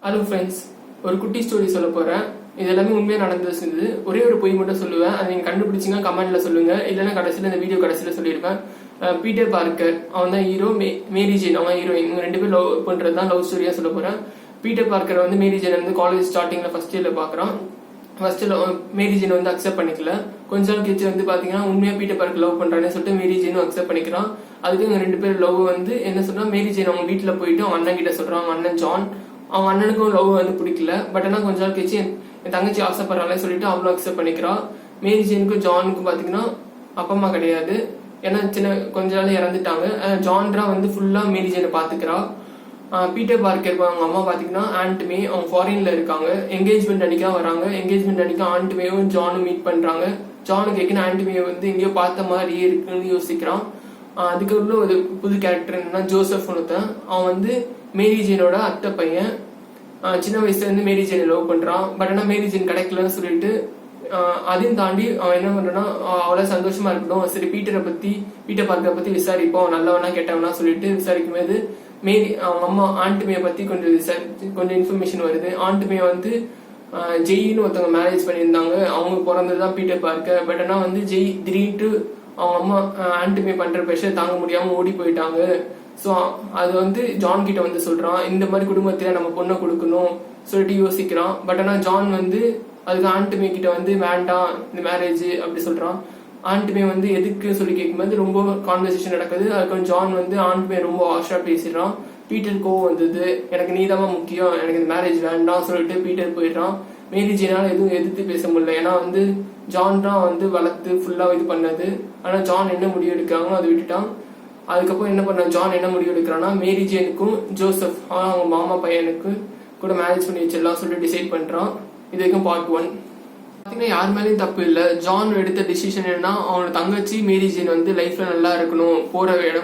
Hello friends, ஒரு குட்டி story சொல்ல போறேன். இது எல்லாமே உண்மையாக நடந்தது. ஒரே ஒரு பொய் மட்டும் சொல்லுவேன். அதை நீங்க கண்டுபிடிச்சிங்க கமெண்ட்ல சொல்லுங்க. இல்லைன்னா கடைசியில் இந்த வீடியோ கடைசியில் சொல்லியிருப்பேன். பீட்டர் பார்க்கர் அவன் தான் ஹீரோ, மேரி ஜேன் அவன் ஹீரோயின். இவங்க ரெண்டு பேரும் லவ் பண்றது தான் லவ் ஸ்டோரியா சொல்ல போறேன். பீட்டர் பார்க்கர் வந்து மேரி ஜேன் வந்து காலேஜ் ஸ்டார்டிங்ல ஃபர்ஸ்ட் இயர்ல பாக்குறான். ஃபர்ஸ்ட் மேரி ஜேன் வந்து அக்செப்ட் பண்ணிக்கல. கொஞ்ச நாள் கழிச்சு வந்து பாத்தீங்கன்னா உண்மையா பீட்டர் பார்க்கர் லவ் பண்றான்னு சொல்லிட்டு மேரி ஜேனும் அக்செப்ட் பண்ணிக்கிறான். அதுக்கு இவங்க ரெண்டு பேரும் லவ் வந்து என்ன சொல்றா, மேரி ஜேன் அவங்க வீட்டுல போயிட்டு அவங்க அண்ணன் கிட்ட சொல்றான். அவங்க அண்ணன் ஜான், அவங்க அண்ணனுக்கும் லவ் வந்து பிடிக்கல. பட் ஆனா கொஞ்ச நாள் கழிச்சு என் தங்கச்சி ஆசைப்படுறாங்களே சொல்லிட்டு அவளும் அக்செப்ட் பண்ணிக்கிறான். மேரி ஜேனுக்கும் ஜானுக்கும் பாத்தீங்கன்னா அப்பா அம்மா கிடையாது. ஏன்னா கொஞ்ச நாள் இறந்துட்டாங்க. ஜான்ரா வந்து ஃபுல்லா மேரி ஜேனை பாத்துக்கிறா. பீட்டர் பார்க்கர் அவங்க அம்மா பாத்தீங்கன்னா ஆண்ட் மே அவங்க ஃபாரின்ல இருக்காங்க. என்கேஜ்மெண்ட் அன்னைக்கா வராங்க. என்கேஜ்மெண்ட் அன்னைக்கு ஆண்ட் மேவும் ஜானும் மீட் பண்றாங்க. ஜானு கேட்கணும் ஆண்ட் மே வந்து எங்கேயோ பார்த்த மாதிரியே இருக்குன்னு யோசிக்கிறான். அதுக்குள்ள ஒரு புது கேரக்டர் என்னன்னா ஜோசப் ஒருத்தன். அவன் வந்து மேரி ஜேனோட அத்தை பையன். சின்ன வயசுல இருந்து மேரி ஜேனை லவ் பண்றான். பட் ஆனா மேரி ஜேன் கிடைக்கலன்னு சொல்லிட்டு அதையும் தாண்டி அவன் என்ன பண்றான்னா அவ்வளவு சந்தோஷமா இருக்கட்டும், சரி பீட்டர் பார்க்கரை பத்தி விசாரிப்போம், நல்லவனா கெட்டவனா சொல்லிட்டு விசாரிக்கும் போது மேரி அவங்க அம்மா ஆண்ட் மே பத்தி கொஞ்சம் இன்ஃபர்மேஷன் வருது. ஆண்ட் மே வந்து ஜெயின்னு ஒருத்தவங்க மேரேஜ் பண்ணியிருந்தாங்க. அவங்க பிறந்ததுதான் பீட்டர் பார்க்கர். பட் ஆனா வந்து ஜெய் திடீர்னு அவங்க அம்மா ஆண்ட் மே பண்ற ப்ரெஷர் தாங்க முடியாம ஓடி போயிட்டாங்க. சோ அது வந்து ஜான் கிட்ட வந்து சொல்றான், இந்த மாதிரி குடும்பத்தில நம்ம பொண்ணை கொடுக்கணும் சொல்லிட்டு யோசிக்கிறான். பட் ஆனா ஜான் வந்து அதுக்கு ஆண்ட் மே கிட்ட வந்து வேண்டாம் இந்த மேரேஜ் அப்படி சொல்றான். ஆண்ட் மே வந்து எதுக்கு சொல்லி கேட்கும்போது ரொம்ப கான்வர்சேஷன் நடக்குது. அதுக்கு ஜான் வந்து ஆண்ட் மே ரொம்ப ஹார்ஷா பேசிடுறான். பீட்டர் கோவம் வந்தது, எனக்கு நீதாமா முக்கியம், எனக்கு இந்த மேரேஜ் வேண்டாம் சொல்லிட்டு பீட்டர் போயிடுறான். மேரி ஜேனால எதுவும் எதிர்த்து பேச முடியல. ஏன்னா வந்து ஜான் தான் வந்து வளர்த்து ஃபுல்லா இது பண்ணது. ஆனா ஜான் என்ன முடிவு எடுக்கிறாங்களோ அதை விட்டுட்டான். அதுக்கப்புறம் என்ன பண்ண ஜான் என்ன முடிவு எடுக்கிறான்னா மேரி ஜேனுக்கும் ஜோசப் அவங்க மாமா பையனுக்கு கூட மேரேஜ் பண்ணி வச்சிடலாம் சொல்லிட்டு டிசைட் பண்றான். இது வரைக்கும் பார்ட் 1. பாத்தீங்கன்னா யார் மேலேயும் தப்பு இல்லை. ஜான் எடுத்த டிசிஷன் என்னன்னா அவனோட தங்கச்சி மேரி ஜேன் வந்து லைஃப்ல நல்லா இருக்கணும்,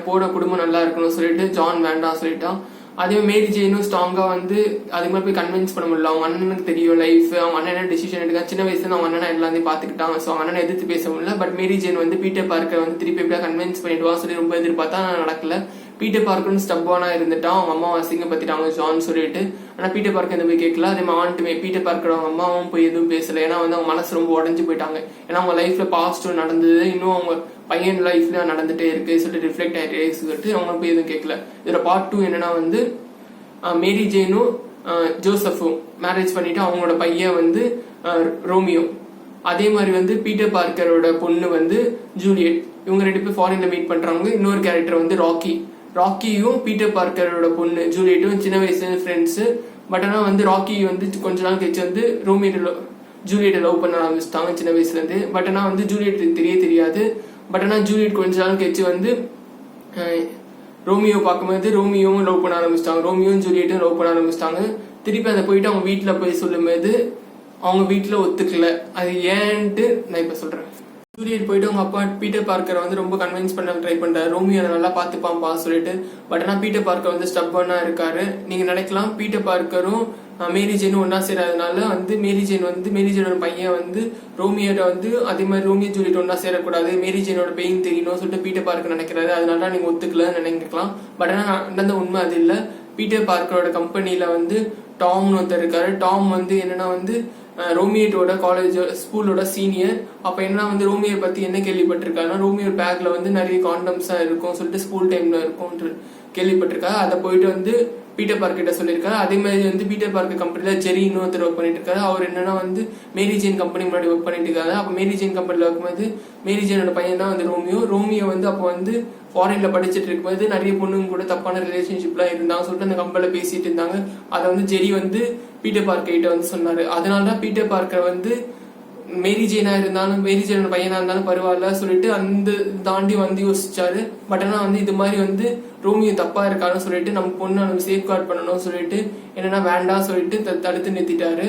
போற குடும்பம் நல்லா இருக்கணும் சொல்லிட்டு ஜான் வேண்டாம் சொல்லிட்டான். அதே மேரி ஜேனும் ஸ்ட்ராங்கா வந்து அதுக்கு மேலே போய் கன்வின்ஸ் பண்ண முடியல. அவங்க அண்ணனுக்கு தெரியும் லைஃப், அவங்க அண்ணன் என்ன டிசிஷன் எடுக்க சின்ன வயசுல அவங்க அண்ணன் எல்லாத்தையும் பாத்துக்கிட்டாங்க. ஸோ அவங்க அண்ணனை எதிர்த்து பேச முடியல. பட் மேரி ஜேன் வந்து பீட்டர் பார்க்கர் வந்து திருப்பி எப்படியா கன்வின்ஸ் பண்ணிடுவான் சொல்லி ரொம்ப எதிர்பார்த்தா நடக்கல. பீட்டர் பார்க்கர்னு ஸ்டப்பானா இருந்துட்டான். அவங்க அம்மா அசிங்கப்படுத்திட்டாங்க ஜான் சொல்லிட்டு. ஆனா பீட்டர் பார்க்கர் எதுவும் போய் கேட்கல. அதே மாதிரி பீட்டர் பார்க்கர் அவங்க அம்மாவும் போய் எதுவும் பேசல. ஏன்னா வந்து அவங்க மனசு ரொம்ப உடஞ்சு போயிட்டாங்க. ஏன்னா அவங்க லைஃப்ல பாஸ்ட் நடந்தது இன்னும் அவங்க பையன் லைஃப்ல நடந்துட்டே இருக்கு சொல்லிட்டு ரிஃப்ளெக்ட் ஆயிட்டே சொல்லிட்டு அவங்க போய் எதுவும் கேட்கல. இதுல பார்ட் 2 என்னன்னா வந்து மேரி ஜேனும் ஜோசப்பும் மேரேஜ் பண்ணிட்டு அவங்களோட பையன் வந்து ரோமியோ. அதே மாதிரி வந்து பீட்டர் பார்க்கரோட பொண்ணு வந்து ஜூலியட். இவங்க ரெண்டு பேரும் ஃபாரின்ல மீட் பண்றாங்க. இன்னொரு கேரக்டர் வந்து ராக்கியும் பீட்டர் பார்க்கரோட பொண்ணு ஜூலியட்டும் சின்ன வயசுல ஃப்ரெண்ட்ஸ். பட் ஆனா வந்து ராக்கி வந்து கொஞ்ச நாள் கழிச்சு வந்து ஜூலியட்டை லவ் பண்ண ஆரம்பிச்சிட்டாங்க சின்ன வயசுல இருந்து. பட் ஆனா வந்து ஜூலியட் தெரியாது. பட் ஆனா ஜூலியட் கொஞ்ச நாள் கழிச்சு வந்து ரோமியோ பார்க்கும்போது ரோமியோவும் லவ் பண்ண ஆரம்பிச்சிட்டாங்க. ரோமியோவும் ஜூலியட்டும் லவ் பண்ண ஆரம்பிச்சிட்டாங்க. திருப்பி அதை போயிட்டு அவங்க வீட்டுல போய் சொல்லும்போது அவங்க வீட்டுல ஒத்துக்கல. அது ஏன்ட்டு நான் இப்ப சொல்றேன். ஜூலியட் போயிட்டு அவங்க அப்பா பீட்டர் பார்க்கரை வந்து ரொம்ப கன்வின்ஸ் பண்ண ட்ரை பண்றாரு. ரோமியோ அதை நல்லா பாத்துப்பான்பா சொல்லிட்டு. பட் ஆனா பீட்டர் பார்க்கர் வந்து ஸ்டப்பர்னா இருக்காரு. நீங்க நினைக்கலாம் பீட்டர் பார்க்கரும் மேரி ஜேனும் ஒன்னா சேராதனால வந்து மேரி ஜேனோட பையன் வந்து ரோமியோட வந்து அதே மாதிரி ரோமியோ ஜூலியட் ஒன்னா சேரக்கூடாது, மேரி ஜேனோட பெயின் தெரியணும் சொல்லிட்டு பீட்டர் பார்க்கர் நினைக்கிறாரு. அதனால நீங்க ஒத்துக்கலன்னு நினைக்கலாம். பட் ஆனா நடந்த உண்மை அது இல்ல. பீட்டர் பார்க்கரோட கம்பெனில வந்து டாம்னு ஒருத்தர் இருக்காரு. டாம் வந்து என்னன்னா வந்து ரோமியோட காலேஜ் ஸ்கூலோட சீனியர். அப்ப என்ன வந்து ரோமியோ பத்தி என்ன கேள்விப்பட்டிருக்காருன்னா ரோமியோ பேக்ல வந்து நிறைய காண்டம்ஸா இருக்கும் சொல்லிட்டு ஸ்கூல் டைம்ல இருக்கும் கேள்விப்பட்டிருக்காரு. அதை போயிட்டு வந்து பீட்டர் பார்க்கிட்ட சொல்லியிருக்காரு. அதே மாதிரி வந்து பீட்டர் பார்க்கர் கம்பெனில ஜெரி இன்னொருத்தர் ஒர்க் பண்ணிட்டு இருக்காரு. அவர் என்னன்னா வந்து மேரி ஜேன் கம்பெனி முன்னாடி ஒர்க் பண்ணிட்டு இருக்காரு. அப்ப மேரி ஜேன் கம்பெனில இருக்கும்போது மேரி ஜேனோட பையன் தான் வந்து ரோமியோ வந்து அப்போ வந்து ஃபாரின்ல படிச்சுட்டு இருக்கும்போது நிறைய பொண்ணுங்க கூட தப்பான ரிலேஷன்ஷிப்லாம் இருந்தாங்க சொல்லிட்டு அந்த கம்பெனில பேசிட்டு இருந்தாங்க. அதை வந்து ஜெரி வந்து பீட்டர் பார்க்கர் கிட்ட வந்து சொன்னாரு. அதனாலதான் பீட்டர் பார்க்கர் வந்து மேரி ஜேனா இருந்தாலும் மேரி ஜேனோட பையனா இருந்தாலும் பரவாயில்ல சொல்லிட்டு அந்த தாண்டி வந்து யோசிச்சாரு. பட் ஆனா வந்து இது மாதிரி வந்து ரோமியோ தப்பா இருக்கான்னு சொல்லிட்டு நம்ம பொண்ணை நம்ம சேஃப் கார்ட் பண்ணணும் சொல்லிட்டு என்னன்னா வேண்டாம் சொல்லிட்டு தடுத்து நிறுத்திட்டாரு.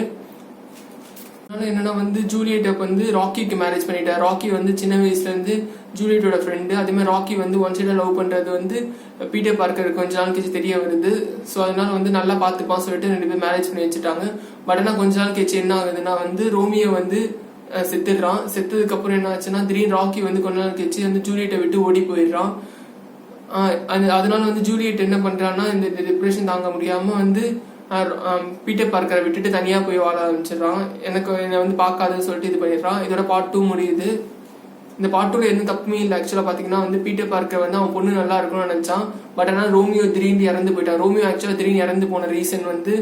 அதனால என்னன்னா வந்து ஜூலியட்டை வந்து ராக்கிக்கு மேரேஜ் பண்ணிட்டாரு. ராக்கி வந்து சின்ன வயசுல இருந்து ஜூலியட்டோட ஃப்ரெண்டு. அதே மாதிரி ராக்கி வந்து ஒன் சைடா லவ் பண்றது வந்து பீட்டர் பார்க்கர் கொஞ்ச நாள் கழிச்சு தெரிய வருது. ஸோ அதனால வந்து நல்லா பாத்துப்பான் சொல்லிட்டு ரெண்டு பேரும் மேரேஜ் பண்ணி வச்சுட்டாங்க. பட் ஆனா கொஞ்ச நாள் கழிச்சு என்ன ஆகுதுன்னா வந்து ரோமியோ வந்து செத்துடுறான். செத்ததுக்கு அப்புறம் என்ன ஆச்சுன்னா திடீர்னு ராக்கி வந்து கொஞ்ச நாள் கழிச்சு வந்து ஜூலியட்டை விட்டு ஓடி போயிடுறான். அதனால வந்து ஜூலியட் என்ன பண்றான்னா இந்த டிப்ரெஷன் தாங்க முடியாம வந்து பீட்டர் பார்க்கரை விட்டுட்டு தனியாக போய் வாழ ஆரம்பிச்சிடறான். என்னை வந்து பார்க்காதுன்னு சொல்லிட்டு இது பண்ணிடுறான். இதோட பார்ட் 2 முடியுது. இந்த பார்ட் 2ல எந்த தப்புமே இல்லை. ஆக்சுவலாக பார்த்தீங்கன்னா வந்து பீட்டர் பார்க்கர் வந்து அவன் பொண்ணு நல்லா இருக்கணும்னு நினச்சான். பட் ஆனால் ரோமியோ திடீர்னு இறந்து போயிட்டான். ரோமியோ ஆக்சுவலாக திடீர்னு இறந்து போன ரீசன் வந்து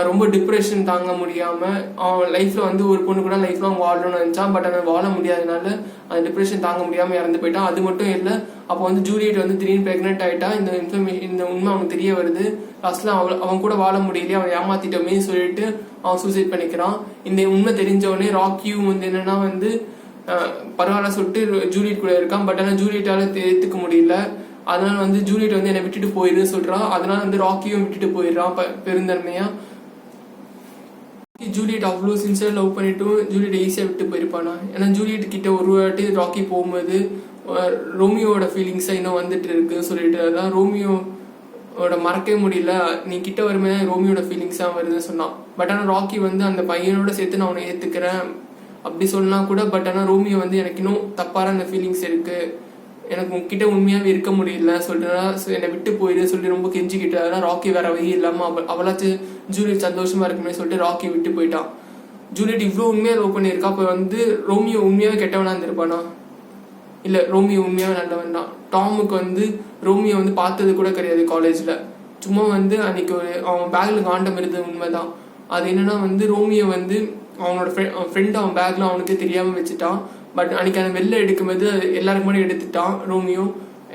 ரொம்ப டிப்ரெஷன் தாங்க முடியாமல் அவன் லைஃப்பில் வந்து ஒரு பொண்ணு கூட லைஃப்ல அவன் வாழணும்னு நினச்சான். பட் அவன் வாழ முடியாதனால அந்த டிப்ரெஷன் தாங்க முடியாமல் இறந்து போயிட்டான். அது மட்டும் இல்லை, அப்போ வந்து ஜூலியட் வந்து திடீர்னு ப்ரெக்னென்ட் ஆகிட்டா. இந்த உண்மை அவனுக்கு தெரிய வருது. லாஸ்ட்ல அவன் கூட வாழ முடியலையே, அவன் ஏமாத்திட்டோமே சொல்லிட்டு அவன் சூசைட் பண்ணிக்கிறான். இந்த உண்மை தெரிஞ்சவொடனே ராக்கியும் வந்து என்னன்னா வந்து பரவாயில்ல சொல்லிட்டு ஜூலியட் கூட இருக்கான். பட் ஆனால் ஜூலியட்டால ஏற்றுக்க முடியல. அதனால வந்து ஜூலியட் வந்து என்னை விட்டுட்டு போயிடுன்னு சொல்றான். அதனால வந்து ராக்கியும் விட்டுட்டு போயிடுறான் பெருந்தன்மையா. ஜூலியட் அவ்வளோ சின்சியர் லவ் பண்ணிட்டு ஜூலியட் ஈஸியாக விட்டு போயிருப்பானா? ஏன்னா ஜூலியட் கிட்ட ஒரு வாட்டி ராக்கி போகும்போது ரோமியோட ஃபீலிங்ஸை இன்னும் வந்துட்டு இருக்குன்னு சொல்லிட்டு அதான் ரோமியோட மறக்கவே முடியல. நீ கிட்ட வரும்போது ரோமியோட ஃபீலிங்ஸாக வருதுன்னு சொன்னான். பட் ஆனால் ராக்கி வந்து அந்த பையனோட சேர்த்து நான் அவனை ஏற்றுக்கிறேன் அப்படி சொன்னா கூட. பட் ஆனால் ரோமியோ வந்து எனக்கு இன்னும் தப்பான அந்த ஃபீலிங்ஸ் இருக்கு, எனக்கு உங்ககிட்ட உண்மையாவே இருக்க முடியல சொல்லிட்டு என்னை விட்டு போயிடு சொல்லி ரொம்ப கெஞ்சிக்கிட்டு. அதெல்லாம் ராக்கி வேற வழி இல்லாம அவளாச்சும் ஜூலியட் சந்தோஷமா இருக்குமே சொல்லிட்டு ராக்கி விட்டு போயிட்டான். ஜூலியட் இவ்வளோ உண்மையா லவ் பண்ணியிருக்கா. அப்போ வந்து ரோமியோ உண்மையாவே கெட்டவனா இருந்திருப்பானா? இல்ல, ரோமியோ உண்மையாவே நல்லவன் தான். டாமுக்கு வந்து ரோமியோ வந்து பார்த்தது கூட கிடையாது காலேஜ்ல. சும்மா வந்து அன்னைக்கு அவன் பேக்ல காண்டம் இருந்தது உண்மைதான். அது என்னன்னா வந்து ரோமியோ வந்து அவனோட ஃப்ரெண்ட் அவன் பேக்ல அவனுக்கு தெரியாம வச்சுட்டான். பட் அன்னைக்கு அந்த வெளில எடுக்கும்போது எல்லாருக்கு முன்னாடி எடுத்துட்டான் ரோமியோ.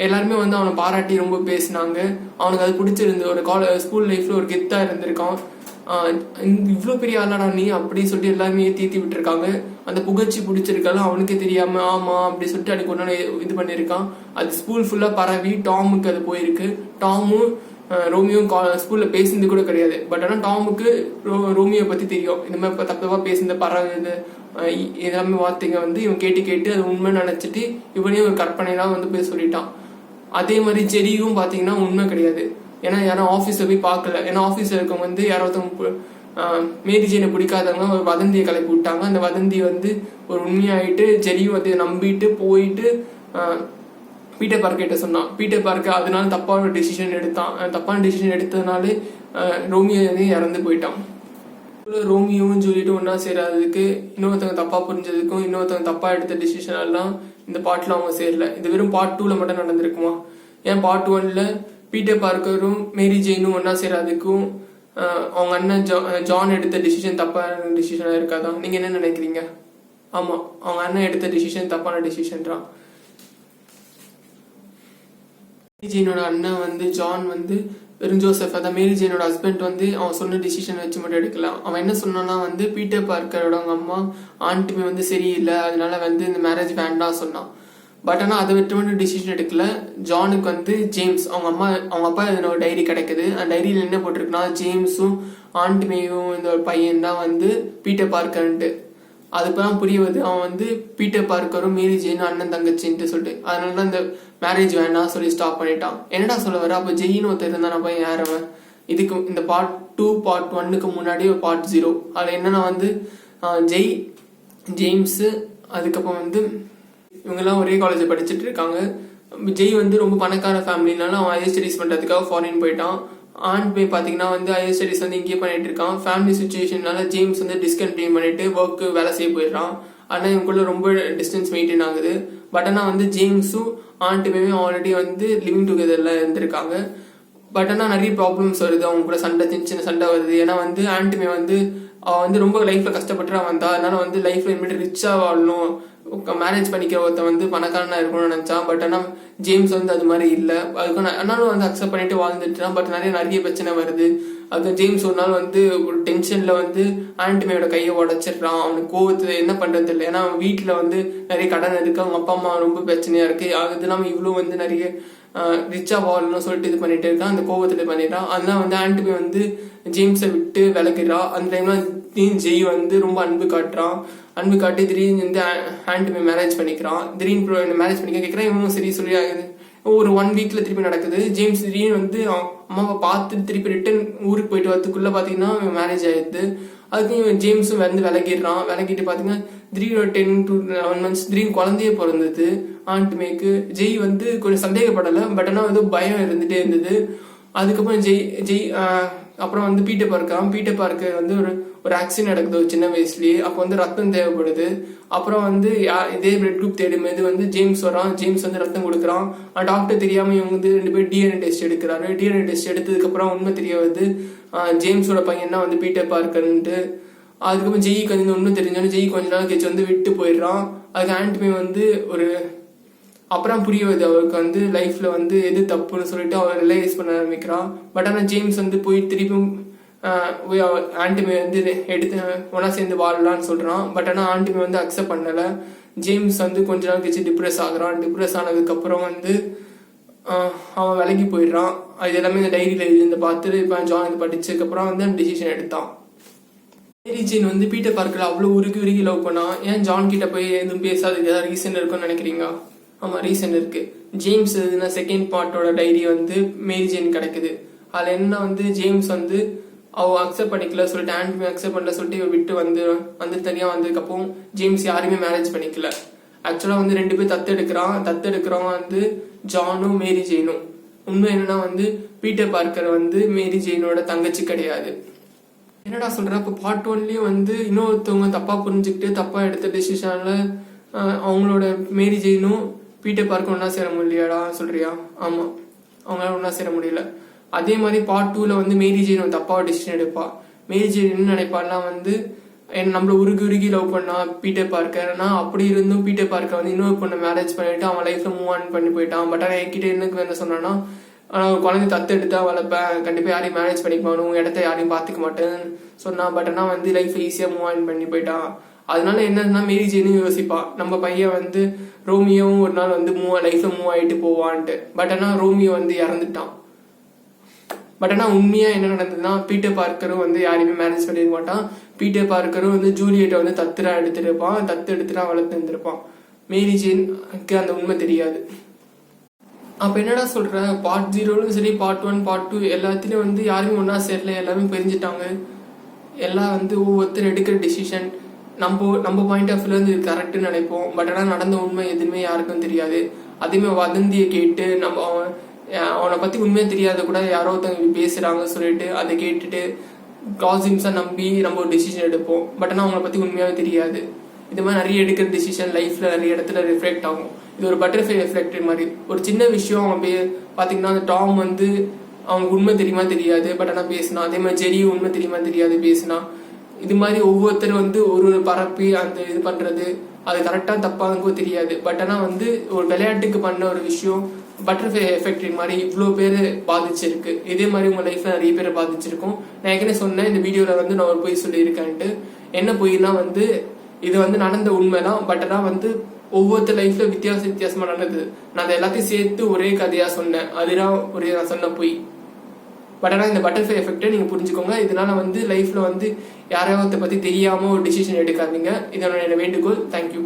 எல்லாருமே வந்து அவனை பாராட்டி ரொம்ப பேசினாங்க. அவனுக்கு அது பிடிச்சிருந்து. ஒரு ஸ்கூல் லைஃப்ல ஒரு கெத்தா இருந்திருக்கான். இவ்வளோ பெரிய ஆளாடா நீ அப்படின்னு சொல்லிட்டு எல்லாருமே தீத்தி விட்டுருக்காங்க. அந்த புகழ்ச்சி பிடிச்சிருக்காலும் அவனுக்கே தெரியாம ஆமா அப்படி சொல்லிட்டு அன்னைக்கு ஒரு நாள் இது பண்ணியிருக்கான். அது ஸ்கூல் ஃபுல்லா பரவி டாமுக்கு அது போயிருக்கு. டாமும் ரோமியோவும் ஸ்கூல்ல பேசினது கூட கிடையாது. பட் ஆனால் டாமுக்கு ரோமியோ பத்தி தெரியும். இந்த மாதிரி தப்பா பேசுனது பரவுது எல்லாமே வார்த்தைங்க வந்து இவன் கேட்டு அது உண்மை நினைச்சிட்டு இவனையும் ஒரு கற்பனைலாம் வந்து போய் சொல்லிட்டான். அதே மாதிரி ஜெரியும் பாத்தீங்கன்னா உண்மை கிடையாது. ஏன்னா யாரும் ஆஃபீஸ்ல போய் பார்க்கல. ஏன்னா ஆஃபீஸ்ல இருக்கவங்க வந்து யாராவது மேரி ஜெயினை பிடிக்காதவங்க ஒரு வதந்தியை கிளப்பி விட்டாங்க. அந்த வதந்தி வந்து ஒரு உண்மையாயிட்டு ஜெரியும் வந்து நம்பிட்டு போயிட்டு பீட்டர் பார்க்கிட்ட சொன்னான். பீட்டர் பார்க்க அதனால தப்பான டெசிஷன் எடுத்தான். தப்பான டெசிஷன் எடுத்ததுனாலே ரோமியோ இறந்து போயிட்டான். ரோமியோவும் ஜூலியட்டும் ஒன்னா சேராததுக்கு, இன்னொருத்தவங்க தப்பா புரிஞ்சதுக்கும், இன்னொருத்தவங்க தப்பா எடுத்த டிசிஷன் எல்லாம் இந்த பாட்டுல அவங்க சேரல. இது வெறும் பார்ட் 2ல மட்டும் நடந்திருக்குமா? ஏன் பார்ட் 1ல பீட்டர் பார்க்கரும் மேரி ஜெயினும் ஒன்னா சேராதுக்கும் அவங்க அண்ணன் ஜான் எடுத்த டிசிஷன் தப்பான டிசிஷனா இருக்காதான்? நீங்க என்ன நினைக்கிறீங்க? ஆமா, அவங்க அண்ணன் எடுத்த டிசிஷன் தப்பான டிசிஷன்றான். மேரி ஜெயினோட அண்ணன் வந்து ஜான் வந்து வெறும் ஜோசப், அதான் மேரி ஜெயினோட ஹஸ்பண்ட் வந்து அவன் சொன்ன டிசிஷன் வச்சு மட்டும் எடுக்கலாம். அவன் என்ன சொன்னான்னா வந்து பீட்டர் பார்க்கரோட அவங்க அம்மா ஆண்ட்டுமே வந்து சரியில்லை, அதனால வந்து இந்த மேரேஜ் வேண்டாம் சொன்னான். பட் ஆனால் அதை விட்டு மட்டும் டிசிஷன் எடுக்கல. ஜானுக்கு வந்து ஜேம்ஸ் அவங்க அப்பா இதனோட டைரி கிடைக்குது. அந்த டைரியில் என்ன போட்டிருக்குன்னா ஜேம்ஸும் ஆண்ட்டுமேயும் இந்த ஒரு பையன் தான் வந்து பீட்டர் பார்க்கர்ன்ட்டு. அதுக்கெல்லாம் புரிய வருது அவன் வந்து பீட்டர் பார்க்கரும் மேரி ஜெயின் அண்ணன் தங்கச்சின்ட்டு சொல்லிட்டு. அதனாலதான் இந்த மேரேஜ் வேண்டாம் சொல்லி ஸ்டாப் பண்ணிட்டான். என்னடா சொல்ல வர? அப்போ ஜெயின்னு ஒருத்தர் இருந்தா நான் போய் யாரவன்? இதுக்கு இந்த பார்ட் 2 பார்ட் 1க்கு முன்னாடி ஒரு பார்ட் 0. அதுல என்னன்னா வந்து ஜேம்ஸ் அதுக்கப்புறம் வந்து இவங்கெல்லாம் ஒரே காலேஜ் படிச்சுட்டு இருக்காங்க. ஜெய் வந்து ரொம்ப பணக்கார ஃபேமிலினால அவன் ஹையர் ஸ்டடிஸ் பண்றதுக்காக ஃபாரின் போயிட்டான். ஆண்ட் போய் பாத்தீங்கன்னா வந்து ஹையர் ஸ்டடிஸ் வந்து இங்கேயே பண்ணிட்டு இருக்கான். ஃபேமிலி சுச்சுவேஷனால ஜேம்ஸ் வந்து டிஸ்கண்டினியூ பண்ணிட்டு ஒர்க்கு வேலை செய்ய போயிடுறான். ஆனால் இவங்களுக்குள்ள ரொம்ப டிஸ்டன்ஸ் மெயின்டைன் ஆகுது. பட் ஆனால் வந்து ஜேம்ஸும் ஆண்ட்டுமே ஆல்ரெடி வந்து லிவிங் டுகெதர்ல இருந்திருக்காங்க. பட் ஆனால் நிறைய ப்ராப்ளம்ஸ் வருது. அவங்க கூட சண்டை, சின்ன சண்டை வருது. ஏன்னா வந்து ஆண்ட்டுமே வந்து அவன் வந்து ரொம்ப லைஃப்ல கஷ்டப்பட்டு வந்தா. அதனால வந்து லைஃப்ல இனிமேட்டு ரிச்சா வாழணும், மேரேஜ் பண்ணிக்கிற ஒருத்த வந்து பணக்காரனா இருக்கணும்னு நினைச்சான். பட் ஆனால் ஜேம்ஸ் வந்து அது மாதிரி இல்லை. அதுக்கு ஆனாலும் வந்து அக்செப்ட் பண்ணிட்டு வாழ்ந்துட்டுனா. பட் நிறைய பிரச்சனை வருது. அது ஜேம்ஸ் ஒரு நாள் வந்து ஒரு டென்ஷன்ல வந்து ஆண்ட்மேயோட கையை உடைச்சிடுறான். அவனுக்கு கோவத்துல என்ன பண்றது இல்லை. ஏன்னா அவன் வீட்டுல வந்து நிறைய கடன் இருக்கு, அவங்க அப்பா அம்மா ரொம்ப பிரச்சனையா இருக்கு. அது இல்லாம இவ்வளவு வந்து நிறைய ரிச்சா வாழணும்னு சொல்லிட்டு இது பண்ணிட்டு இருக்கான். அந்த கோவத்துல பண்ணிடுறான். அதெல்லாம் வந்து ஆண்ட்மே வந்து ஜேம்ஸை விட்டு விலகிடுறான். அந்த டைம்ல ஜெய் வந்து ரொம்ப அன்பு காட்டி திடீர்னு வந்து ஆண்ட்மே மேரேஜ் பண்ணிக்கிறான். திடீர்னு மேரேஜ் பண்ணிக்க கேட்கிறான். இவனும் சரி சொல்லி ஒரு 1 வீக்ல திருப்பி நடக்குது. ஜேம்ஸ் திடீர்னு வந்து அம்மாவை பார்த்து திருப்பி ரிட்டர்ன் ஊருக்கு போயிட்டு வரதுக்குள்ள பாத்தீங்கன்னா மேரேஜ் ஆயிடுது. அதுக்கு ஜேம்ஸும் வந்து விலகிட்டு பாத்தீங்கன்னா திடீர்னு 10 to 11 months திடீர்னு குழந்தையே பிறந்தது ஆண்ட்மேக்கு. ஜெய் வந்து கொஞ்சம் சந்தேகப்படலை. பட் ஆனால் வந்து பயம் இருந்துட்டே இருந்தது. அதுக்கப்புறம் ஜெய் அப்புறம் வந்து பீட்டர் பார்க்கர் வந்து ஒரு ஆக்சிடென்ட் நடக்குது ஒரு சின்ன வயசுலயே. அப்போ வந்து ரத்தம் தேவைப்படுது. அப்புறம் வந்து இதே பிளட் குரூப் தேடும்போது வந்து ஜேம்ஸ் வரான். ஜேம்ஸ் வந்து ரத்தம் கொடுக்குறான். டாக்டர் தெரியாம இவங்க வந்து 2 பேர் டிஎன்ஏ டெஸ்ட் எடுக்கிறாரு. டிஎன்ஏ டெஸ்ட் எடுத்ததுக்கு அப்புறம் உண்மை தெரிய வருது, ஜேம்ஸோட பையன் தான் வந்து பீட்டர் பார்க்கர்ன்ட்டு. அதுக்கப்புறம் ஜெய்க்கு வந்து உண்மை தெரிஞ்சாலும் ஜெய் கொஞ்ச நாள் கழிச்சு வந்து விட்டு போயிடுறான். அதுக்கு ஆண்ட்மே வந்து அப்புறம் புரிய வருது அவருக்கு வந்து லைஃப்ல வந்து எது தப்புன்னு சொல்லிட்டு அவர் ரியலைஸ் பண்ண ஆரம்பிக்கிறான். பட் ஆனால் ஜேம்ஸ் வந்து போய் திருப்பியும் ஆண்ட்மே வந்து எடுத்து ஒன்னா சேர்ந்து வாழலான்னு சொல்றான். பட் ஆனால் ஆண்ட்மே வந்து அக்செப்ட் பண்ணல. ஜேம்ஸ் வந்து கொஞ்ச நாள் கழிச்சு டிப்ரெஸ் ஆகுறான். டிப்ரெஸ் ஆனதுக்கு அப்புறம் வந்து அவன் விலகி போயிடுறான். அது எல்லாமே இந்த டைரியில இருந்து பார்த்துட்டு இப்போ ஜான் இது படிச்சதுக்கு அப்புறம் வந்து அந்த டிசிஷன் எடுத்தான். மேரி ஜேன் வந்து பீட்டர் பார்க்கர் அவ்வளோ உருகி லவ் பண்ணா. ஏன் ஜான் கிட்ட போய் எதுவும் பேசாததுக்கு ஏதாவது ரீசன் இருக்குன்னு நினைக்கிறீங்க? ஆமா, ரீசன் இருக்கு. ஜேம்ஸ் செகண்ட் பார்ட்டோட டைரி வந்து மேரி ஜேன் கிடைக்குது. அதுல என்ன வந்து ஜேம்ஸ் வந்து அவ அக்செப்ட் பண்ணிக்கல சொல்லிட்டு ஆண்ட்மே அக்செப்ட் பண்ணல சொல்லிட்டு இவ விட்டு வந்து தனியா வந்ததுக்கு ஜேம்ஸ் யாருமே மேரேஜ் பண்ணிக்கல. ஆக்சுவலா வந்து 2 பேர் தத்தெடுக்கிறவங்க வந்து ஜானும் மேரி ஜெயினும். உண்மை என்னன்னா வந்து பீட்டர் பார்க்கர் வந்து மேரி ஜெயினோட தங்கச்சி கிடையாது. என்னடா சொல்ற? அப்போ பார்ட் 1லயும் வந்து இன்னொருத்தவங்க தப்பா புரிஞ்சுக்கிட்டு தப்பா எடுத்த டெசிஷன்ல அவங்களோட மேரி ஜெயினும் பீட்டர் பார்க்கர் ஒன்னா சேர முடியலையாடா சொல்றியா? ஆமா, அவங்களால ஒன்னா சேர முடியல. அதே மாதிரி பார்ட் 2ல வந்து மேரி ஜெயின் தப்பா டிசிஷன் எடுப்பா. மேரி ஜெயின் என்ன நினைப்பான்னா வந்து நம்மள உருகி லவ் பண்ணா பீட்டர் பார்க்கர். அப்படி இருந்தும் பீட்டர் பார்க்கர் வந்து இன்னொரு பொண்ணை மேரேஜ் பண்ணிட்டு அவன் லைஃப்ல மூவ் ஆன் பண்ணி போயிட்டான். பட் ஆனால் என்கிட்ட என்ன சொன்னான்னா, குழந்தை தத்தெடுத்தா வளர்ப்பேன், கண்டிப்பா யாரையும் மேரேஜ் பண்ணிப்பானு, உன் இடத்த யாரையும் பாத்துக்க மாட்டேன்னு சொன்னான். பட் ஆனால் வந்து லைஃப் ஈஸியா மூவ் ஆன் பண்ணி போயிட்டான். அதனால என்னன்னா மேரி ஜெயினும் யோசிப்பா, நம்ம பையன் வந்து ரோமியோவும் ஒரு நாள் வந்து லைஃப்ல மூவ் ஆயிட்டு போவான்ட்டு. பட் ஆனா ரோமியோ வந்து இறந்துட்டான். பட் ஆனா உண்மையா என்ன நடந்ததுன்னா பீட்டர் பார்க்கரும் வந்து யாரையுமே மேரேஜ் பண்ணிருக்க மாட்டான். பீட்டர் பார்க்கரும் வந்து ஜூலியட்டை வந்து தத்தெடுத்துட்டு வளர்த்து இருந்திருப்பான். மேரி ஜெயினுக்கு அந்த உண்மை தெரியாது. அப்ப என்னடா சொல்ற? பார்ட் 0லும் சரி, பார்ட் 1 பார்ட் 2 எல்லாத்திலயும் வந்து யாருமே ஒன்னா சேரல, எல்லாமே பிரிஞ்சுட்டாங்க. எல்லாம் வந்து ஒவ்வொருத்தர் எடுக்கிற டிசிஷன் நம்ம பாயிண்ட் ஆஃப் வியூல இருந்து இது கரெக்ட்னு நினைப்போம். பட் ஆனால் நடந்த உண்மை எதுவுமே யாருக்கும் தெரியாது. அதேமாதிரி வதந்தியை கேட்டு அவனை பத்தி உண்மையே தெரியாத கூட யாரோ ஒருத்தவங்க பேசுறாங்க சொல்லிட்டு அதை கேட்டுட்டு காசிம்ஸா நம்பி நம்ம ஒரு டிசிஷன் எடுப்போம். பட் ஆனால் அவங்கள பத்தி உண்மையாவே தெரியாது. இது மாதிரி நிறைய எடுக்கிற டிசிஷன் லைஃப்ல நிறைய இடத்துல ரிஃப்ளெக்ட் ஆகும். இது ஒரு பட்டர்ஃப்ளை எஃபெக்ட் மாதிரி. ஒரு சின்ன விஷயம் அவன் பாத்தீங்கன்னா அந்த டாம் வந்து அவனுக்கு உண்மை தெரியுமா தெரியாது, பட் ஆனால் பேசினா. அதே மாதிரி ஜெரி உண்மை தெரியுமா தெரியாது, பேசினா. இது மாதிரி ஒவ்வொருத்தர் வந்து ஒரு பரப்பி அந்த இது பண்றது அது கரெக்டா தப்பாங்க தெரியாது. பட் ஆனா வந்து ஒரு விளையாட்டுக்கு பண்ண ஒரு விஷயம் பட்டர்ஃப்ளை எஃபெக்ட் மாதிரி இவ்வளோ பேர் பாதிச்சிருக்கு. இதே மாதிரி உங்க லைஃப்ல நிறைய பேரை பாதிச்சிருக்கும். நான் ஏற்கனவே சொன்னேன் இந்த வீடியோல வந்து நான் ஒரு பொய் சொல்லியிருக்கேன்ட்டு. என்ன பொய்னா வந்து இது வந்து நடந்த உண்மைதான். பட் ஆனா வந்து ஒவ்வொருத்தர் லைஃப்ல வித்தியாசமா நடந்தது. நான் அதை எல்லாத்தையும் சேர்த்து ஒரே கதையா சொன்னேன். அதுதான் நான் சொன்ன பொய். பட் ஆனால் இந்த பட்டர்ஃப்ளை எஃபெக்டை நீங்க புரிஞ்சுக்கோங்க. இதனால வந்து லைஃப்ல வந்து யாராவது பத்தி தெரியாம ஒரு டிசிஷன் எடுக்காதீங்க. இதனோட வேண்டுகோள். தேங்க்யூ.